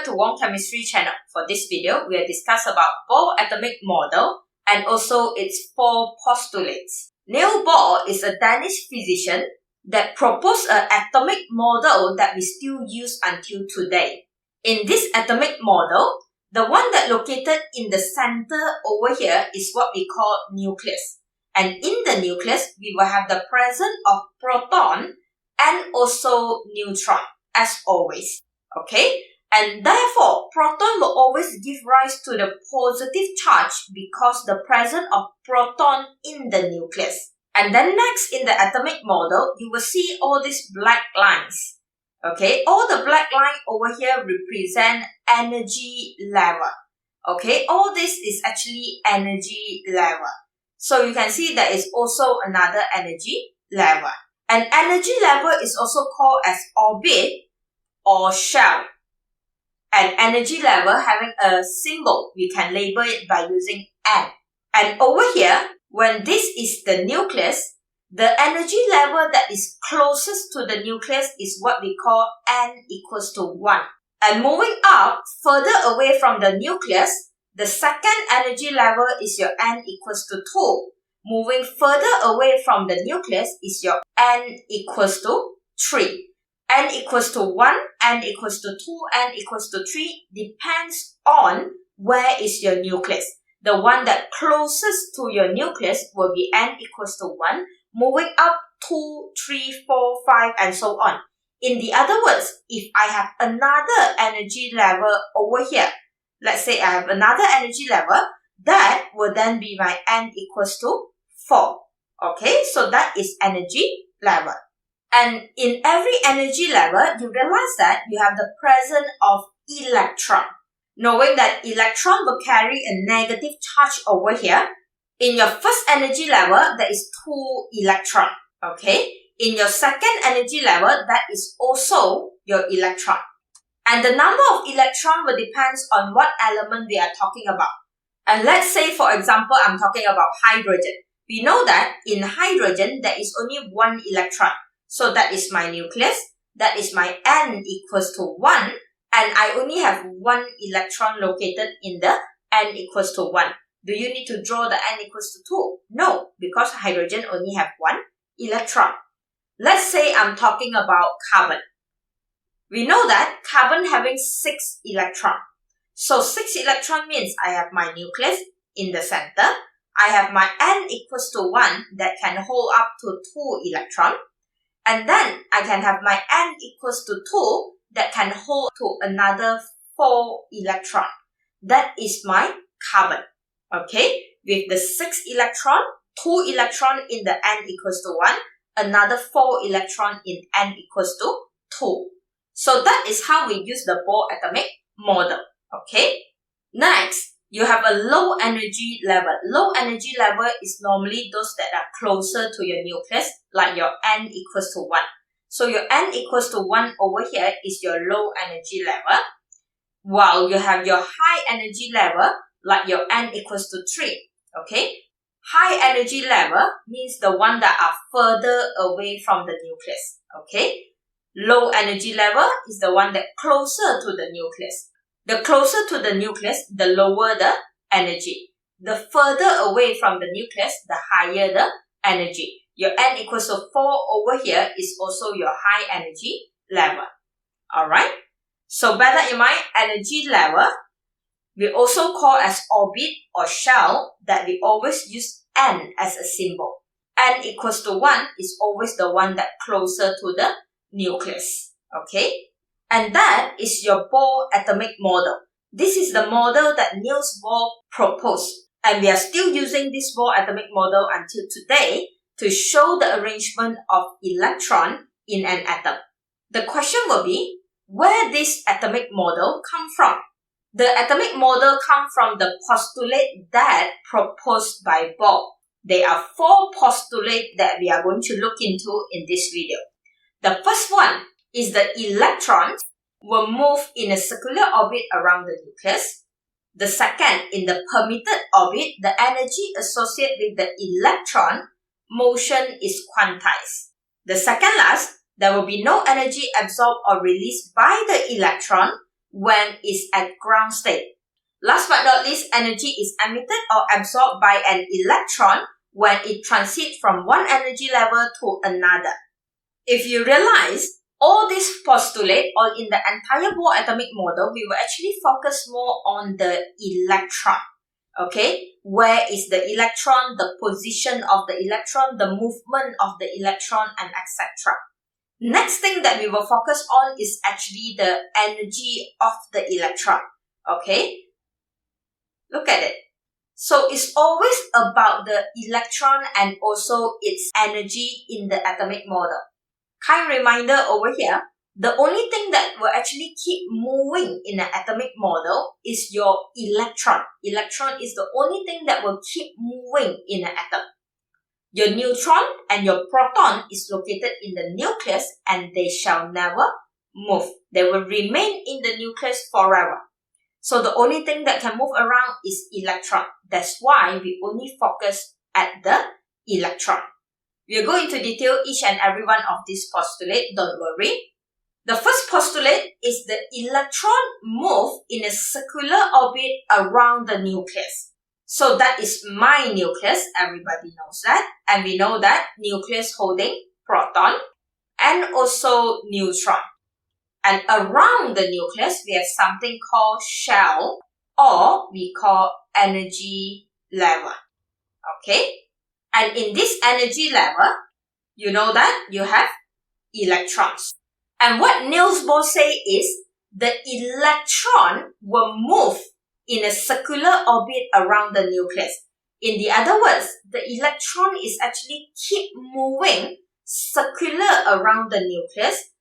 to Wong Chemistry channel. For this video, we will discuss about Bohr atomic model and also its 4 postulates. Niels Bohr is a Danish physician that proposed an atomic model that we still use until today. In this atomic model, the one that located in the center over here is what we call nucleus. And in the nucleus, we will have the presence of proton and also neutron, as always. Okay? And therefore, proton will always give rise to the positive charge because the presence of proton in the nucleus. And then next, in the atomic model, you will see all these black lines. Okay? All the black lines over here represent energy level. Okay? All this is actually energy level. So you can see there is also another energy level. And energy level is also called as orbit or shell. And energy level having a symbol, we can label it by using N. And over here, when this is the nucleus, the energy level that is closest to the nucleus is what we call N equals to 1. And moving up, further away from the nucleus, the second energy level is your N equals to 2. Moving further away from the nucleus is your N equals to 3. N equals to 1, N equals to 2, N equals to 3 depends on where is your nucleus. The one that closest to your nucleus will be N equals to 1, moving up 2, 3, 4, 5 and so on. In the other words, if I have another energy level over here, let's say I have another energy level, that will then be my N equals to 4. Okay, so that is energy level. And in every energy level, you realize that you have the presence of electron. Knowing that electron will carry a negative charge over here, in your first energy level, there is 2 electrons. Okay? In your second energy level, that is also your electron. And the number of electrons will depend on what element we are talking about. And let's say, for example, I'm talking about hydrogen. We know that in hydrogen, there is only 1 electron. So that is my nucleus. That is my N equals to 1. And I only have 1 electron located in the N equals to 1. Do you need to draw the N equals to 2? No, because hydrogen only have 1 electron. Let's say I'm talking about carbon. We know that carbon having 6 electrons. So 6 electron means I have my nucleus in the center. I have my N equals to 1 that can hold up to 2 electrons. And then I can have my N equals to 2 that can hold to another 4 electrons. That is my carbon. Okay, with the 6 electron, 2 electron in the N equals to 1, another 4 electron in N equals to 2. So that is how we use the Bohr atomic model. Okay, next, you have a low energy level. Low energy level is normally those that are closer to your nucleus, like your N equals to 1. So your N equals to 1 over here is your low energy level, while you have your high energy level, like your N equals to 3. Okay? High energy level means the one that are further away from the nucleus. Okay? Low energy level is the one that closer to the nucleus. The closer to the nucleus, the lower the energy. The further away from the nucleus, the higher the energy. Your N equals to 4 over here is also your high energy level. Alright? So bear that in mind, energy level, we also call as orbit or shell that we always use N as a symbol. N equals to 1 is always the one that closer to the nucleus. Okay? And that is your Bohr atomic model. This is the model that Niels Bohr proposed. And we are still using this Bohr atomic model until today to show the arrangement of electron in an atom. The question will be, where this atomic model come from? The atomic model comes from the postulate that proposed by Bohr. There are 4 postulates that we are going to look into in this video. The first one is the electrons will move in a circular orbit around the nucleus. The second, in the permitted orbit, the energy associated with the electron motion is quantized. The second last, there will be no energy absorbed or released by the electron when it's at ground state. Last but not least, energy is emitted or absorbed by an electron when it transits from one energy level to another. If you realize, all these postulates or in the entire Bohr atomic model, we will actually focus more on the electron. Okay, where is the electron, the position of the electron, the movement of the electron, and etc. Next thing that we will focus on is actually the energy of the electron. Okay, look at it. So it's always about the electron and also its energy in the atomic model. Kind reminder over here, the only thing that will actually keep moving in an atomic model is your electron. Electron is the only thing that will keep moving in an atom. Your neutron and your proton is located in the nucleus and they shall never move. They will remain in the nucleus forever. So the only thing that can move around is electron. That's why we only focus at the electron. We'll go into detail each and every one of these postulates, don't worry. The first postulate is the electron move in a circular orbit around the nucleus. So that is my nucleus, everybody knows that. And we know that nucleus holding proton and also neutron. And around the nucleus, we have something called shell or we call energy level. Okay? And in this energy level, you know that you have electrons. And what Niels Bohr say is the electron will move in a circular orbit around the nucleus. In the other words, the electron is actually keep moving circular around the nucleus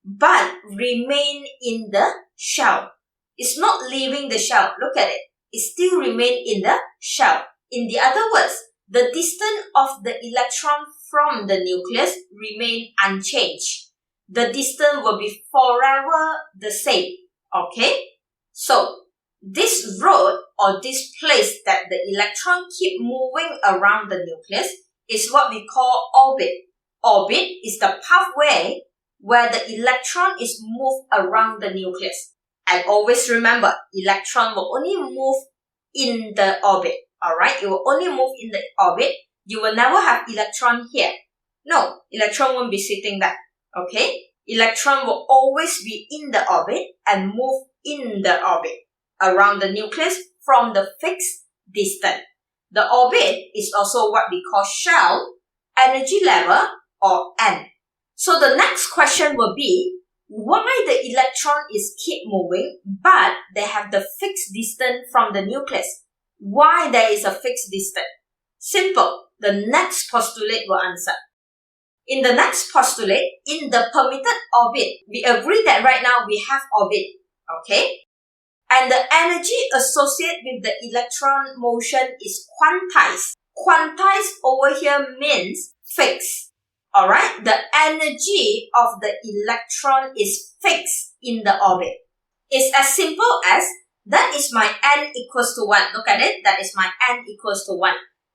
but remain in the shell. It's not leaving the shell. Look at it. It still remain in the shell. In the other words, the distance of the electron from the nucleus remain unchanged. The distance will be forever the same. Okay? So, this road or this place that the electron keep moving around the nucleus is what we call orbit. Orbit is the pathway where the electron is moved around the nucleus. And always remember, electron will only move in the orbit. Alright, it will only move in the orbit. You will never have electron here. No, electron won't be sitting there. Okay? Electron will always be in the orbit and move in the orbit around the nucleus from the fixed distance. The orbit is also what we call shell, energy level, or N. So the next question will be, why the electron is keep moving but they have the fixed distance from the nucleus? Why there is a fixed distance? Simple. The next postulate will answer. In the next postulate, in the permitted orbit, we agree that right now we have orbit. Okay? And the energy associated with the electron motion is quantized. Quantized over here means fixed. Alright? The energy of the electron is fixed in the orbit. It's as simple as that is my n equals to 1. Look at it. That is my n equals to 1.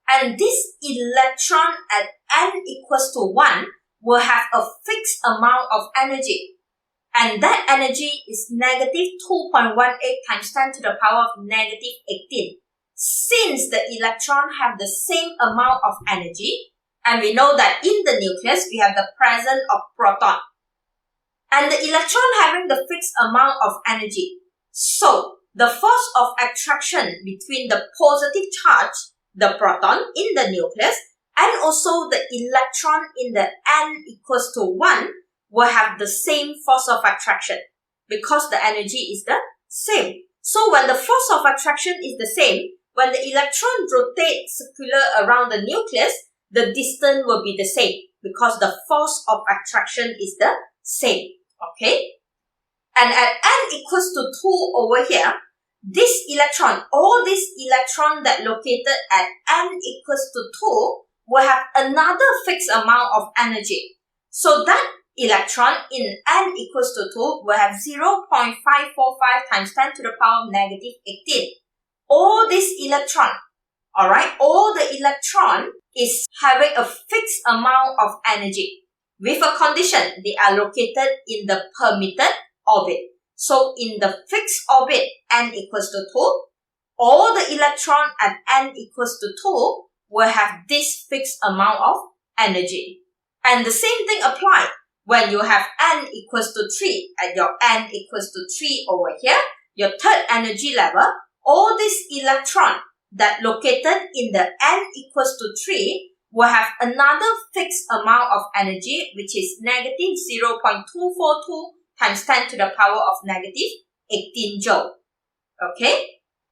And this electron at n equals to 1 will have a fixed amount of energy. And that energy is negative 2.18 times 10 to the power of negative 18. Since the electron have the same amount of energy, and we know that in the nucleus, we have the presence of proton. And the electron having the fixed amount of energy. So, the force of attraction between the positive charge, the proton in the nucleus, and also the electron in the n equals to 1 will have the same force of attraction because the energy is the same. So when the force of attraction is the same, when the electron rotates circular around the nucleus, the distance will be the same because the force of attraction is the same. Okay? And at n equals to 2 over here, this electron, all these electrons that located at n equals to 2 will have another fixed amount of energy. So that electron in n equals to 2 will have 0.545 times 10 to the power of negative 18. All this electron, alright, all the electron is having a fixed amount of energy. With a condition, they are located in the permitted orbit. So in the fixed orbit n equals to 2, all the electron at n equals to 2 will have this fixed amount of energy. And the same thing applies when you have n equals to 3 at your n equals to 3 over here, your third energy level, all these electrons that located in the n equals to 3 will have another fixed amount of energy, which is negative 0.242 times 10 to the power of negative 18 joule. Okay?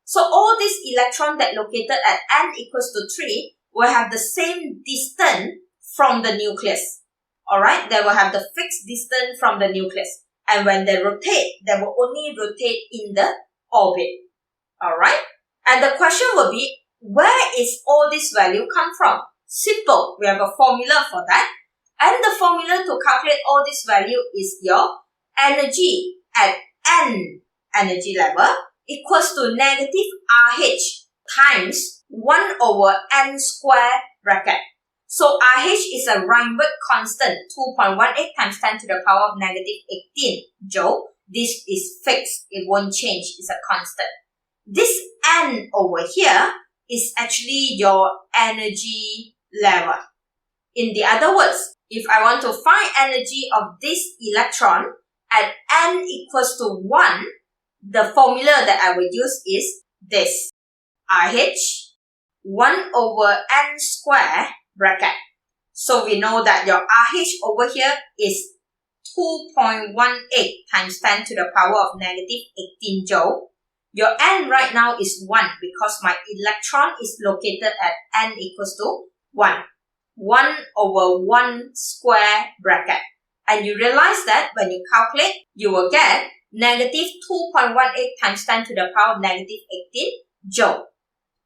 So all these electrons that located at n equals to 3 will have the same distance from the nucleus. Alright? They will have the fixed distance from the nucleus. And when they rotate, they will only rotate in the orbit. Alright? And the question will be, where is all this value come from? Simple. We have a formula for that. And the formula to calculate all this value is your energy at n energy level equals to negative RH times 1 over n square bracket. So RH is a Reinberg constant, 2.18 times 10 to the power of negative 18 joule. This is fixed. It won't change. It's a constant. This n over here is actually your energy level. In the other words, if I want to find energy of this electron at n equals to 1, the formula that I will use is this. RH 1 over n square bracket. So we know that your RH over here is 2.18 times 10 to the power of negative 18 joule. Your n right now is 1 because my electron is located at n equals to 1. 1 over 1 square bracket. And you realize that when you calculate, you will get negative 2.18 times 10 to the power of negative 18 joule.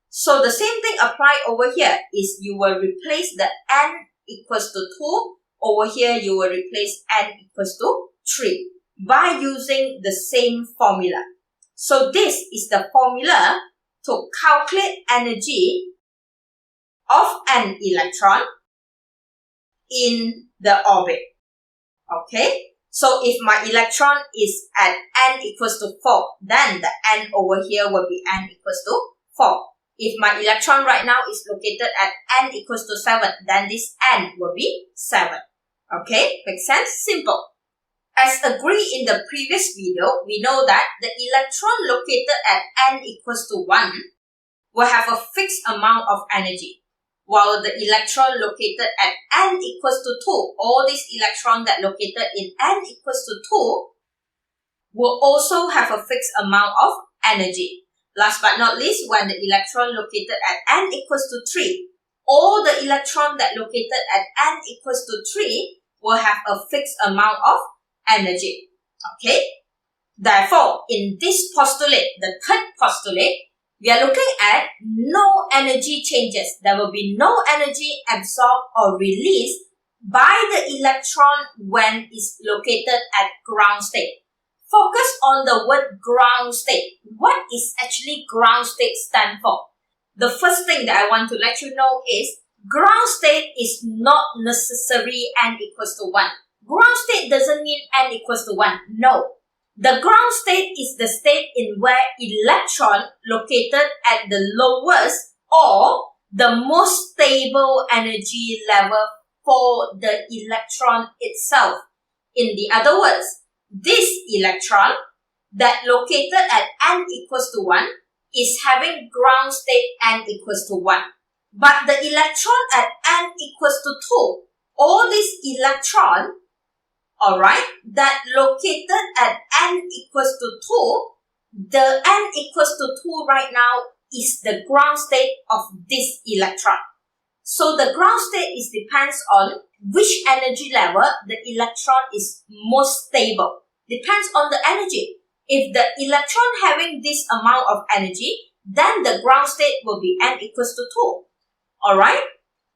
So the same thing apply over here is you will replace the n equals to 2. Over here, you will replace n equals to 3 by using the same formula. So this is the formula to calculate energy of an electron in the orbit. Okay? So if my electron is at n equals to 4, then the n over here will be n equals to 4. If my electron right now is located at n equals to 7, then this n will be 7. Okay? Make sense? Simple. As agreed in the previous video, we know that the electron located at n equals to 1 will have a fixed amount of energy, while the electron located at n equals to 2, all these electrons that located in n equals to 2 will also have a fixed amount of energy. Last but not least, when the electron located at n equals to 3, all the electrons that located at n equals to 3 will have a fixed amount of energy. Okay? Therefore, in this postulate, the third postulate, we are looking at no energy changes. There will be no energy absorbed or released by the electron when it's located at ground state. Focus on the word ground state. What is actually ground state stand for? The first thing that I want to let you know is ground state is not necessarily n equals to 1. Ground state doesn't mean n equals to 1. No. The ground state is the state in where electron located at the lowest or the most stable energy level for the electron itself. In the other words, this electron that located at n equals to 1 is having ground state n equals to 1. But the electron at n equals to 2, all these electrons, alright, that located at n equals to 2, the n equals to 2 right now is the ground state of this electron. So the ground state is depends on which energy level the electron is most stable. Depends on the energy. If the electron having this amount of energy, then the ground state will be n equals to 2. Alright?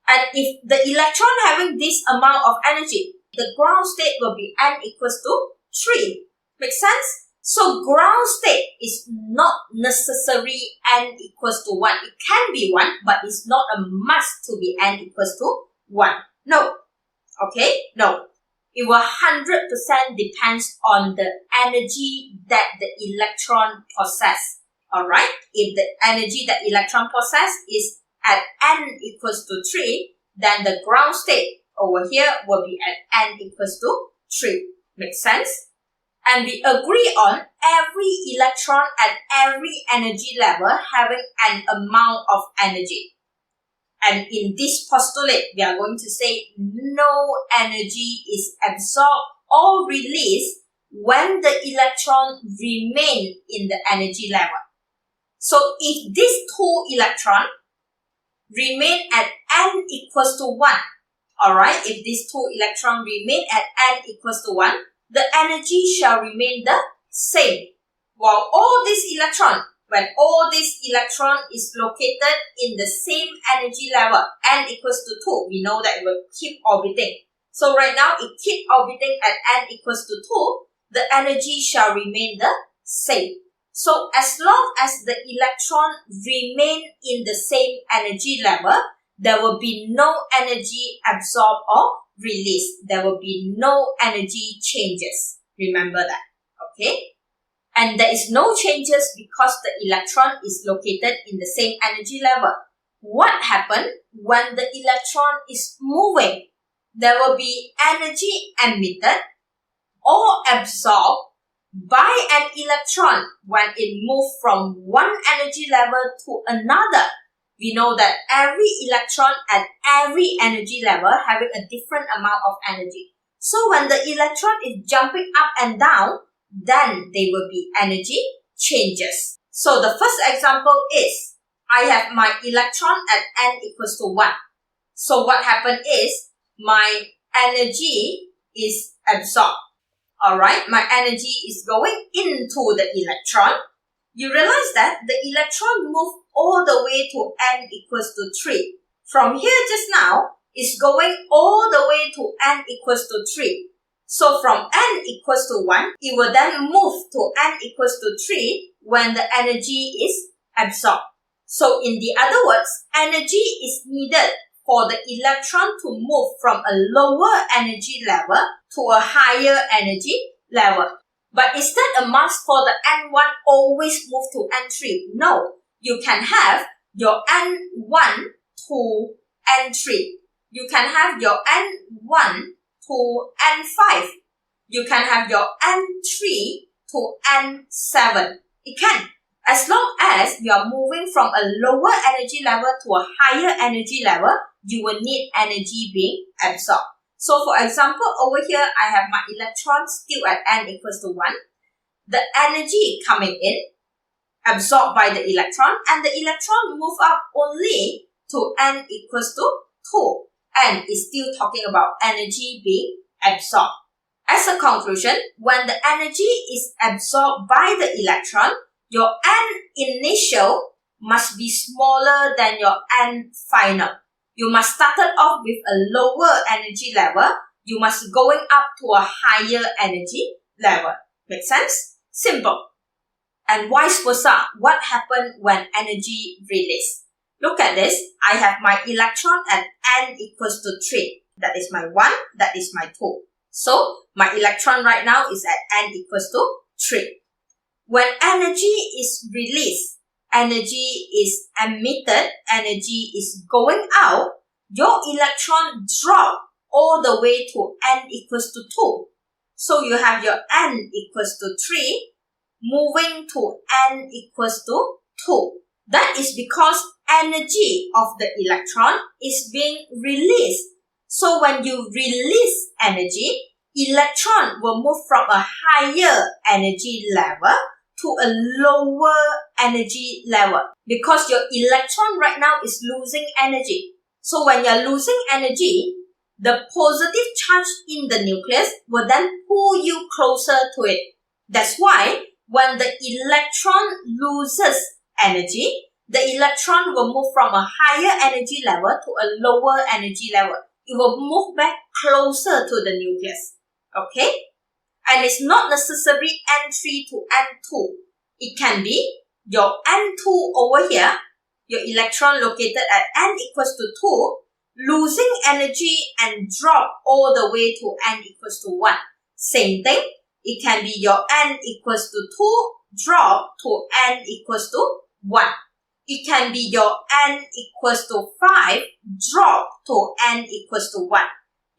And if the electron having this amount of energy, the ground state will be n equals to 3. Make sense? So ground state is not necessarily n equals to 1. It can be 1, but it's not a must to be n equals to 1. No. Okay? No. it will 100% depends on the energy that the electron possess. Alright, if the energy that electron possess is at n equals to 3, then the ground state over here will be at n equals to 3. Make sense? And we agree on every electron at every energy level having an amount of energy. And in this postulate, we are going to say no energy is absorbed or released when the electron remain in the energy level. So if these two electrons remain at n equals to 1, alright, if these two electrons remain at n equals to 1, the energy shall remain the same. While all these electrons, when all this electron is located in the same energy level, n equals to 2, we know that it will keep orbiting. So right now, it keep orbiting at n equals to 2, the energy shall remain the same. So as long as the electron remain in the same energy level, there will be no energy absorbed or released. There will be no energy changes. Remember that, okay? And there is no changes because the electron is located in the same energy level. What happens when the electron is moving? There will be energy emitted or absorbed by an electron when it moves from one energy level to another. We know that every electron at every energy level having a different amount of energy. So when the electron is jumping up and down, then there will be energy changes. So the first example is, I have my electron at n equals to 1. So what happened is, my energy is absorbed. Alright, my energy is going into the electron. You realize that the electron moved all the way to n equals to 3. From here just now, it's going all the way to n equals to 3. So from n equals to 1, it will then move to n equals to 3 when the energy is absorbed. So in the other words, energy is needed for the electron to move from a lower energy level to a higher energy level. But is that a must for the N1 always move to N3? No. You can have your N1 to N3. You can have your N1 to N5. You can have your N3 to N7. It can. As long as you are moving from a lower energy level to a higher energy level, you will need energy being absorbed. So for example, over here, I have my electron still at n equals to 1. The energy coming in, absorbed by the electron, and the electron move up only to n equals to 2. And is still talking about energy being absorbed. As a conclusion, when the energy is absorbed by the electron, your n initial must be smaller than your n final. You must start off with a lower energy level. You must going up to a higher energy level. Make sense? Simple. And vice versa, what happened when energy release? Look at this. I have my electron at n equals to 3. That is my 1. That is my 2. So, my electron right now is at n equals to 3. When energy is released, energy is emitted, energy is going out, your electron drop all the way to n equals to 2. So you have your n equals to 3 moving to n equals to 2. That is because energy of the electron is being released. So when you release energy, electron will move from a higher energy level to a lower energy level because your electron right now is losing energy. So when you're losing energy, the positive charge in the nucleus will then pull you closer to it. That's why when the electron loses energy, the electron will move from a higher energy level to a lower energy level. It will move back closer to the nucleus. Okay? And it's not necessarily N3 to N2. It can be your N2 over here, your electron located at n equals to 2, losing energy and drop all the way to n equals to 1. Same thing, it can be your n equals to 2, drop to n equals to 1. It can be your n equals to 5, drop to n equals to 1.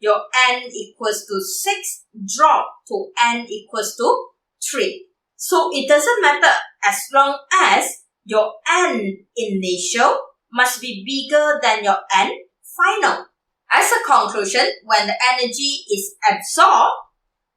Your n equals to 6, drop to n equals to 3. So it doesn't matter as long as your n initial must be bigger than your n final. As a conclusion, when the energy is absorbed,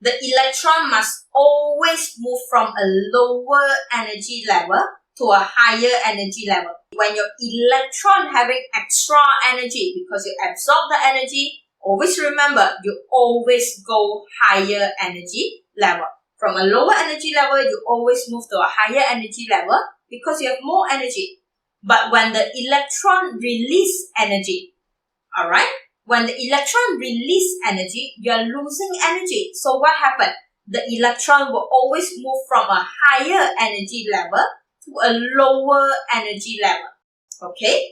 the electron must always move from a lower energy level to a higher energy level. When your electron having extra energy because you absorb the energy, always remember, you always go higher energy level. From a lower energy level, you always move to a higher energy level because you have more energy. But when the electron release energy, alright? When the electron release energy, you are losing energy. So what happened? The electron will always move from a higher energy level to a lower energy level. Okay?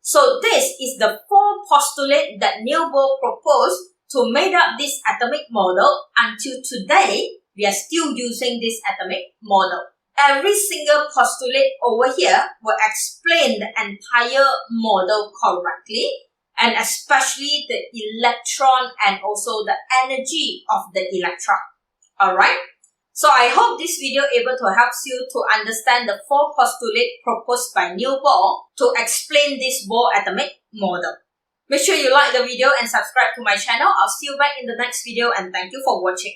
So this is the 4 postulates that Niels Bohr proposed to make up this atomic model. Until today, we are still using this atomic model. Every single postulate over here will explain the entire model correctly, and especially the electron and also the energy of the electron. Alright? So I hope this video able to help you to understand the 4 postulates proposed by Niels Bohr to explain this Bohr atomic model. Make sure you like the video and subscribe to my channel. I'll see you back in the next video, and thank you for watching.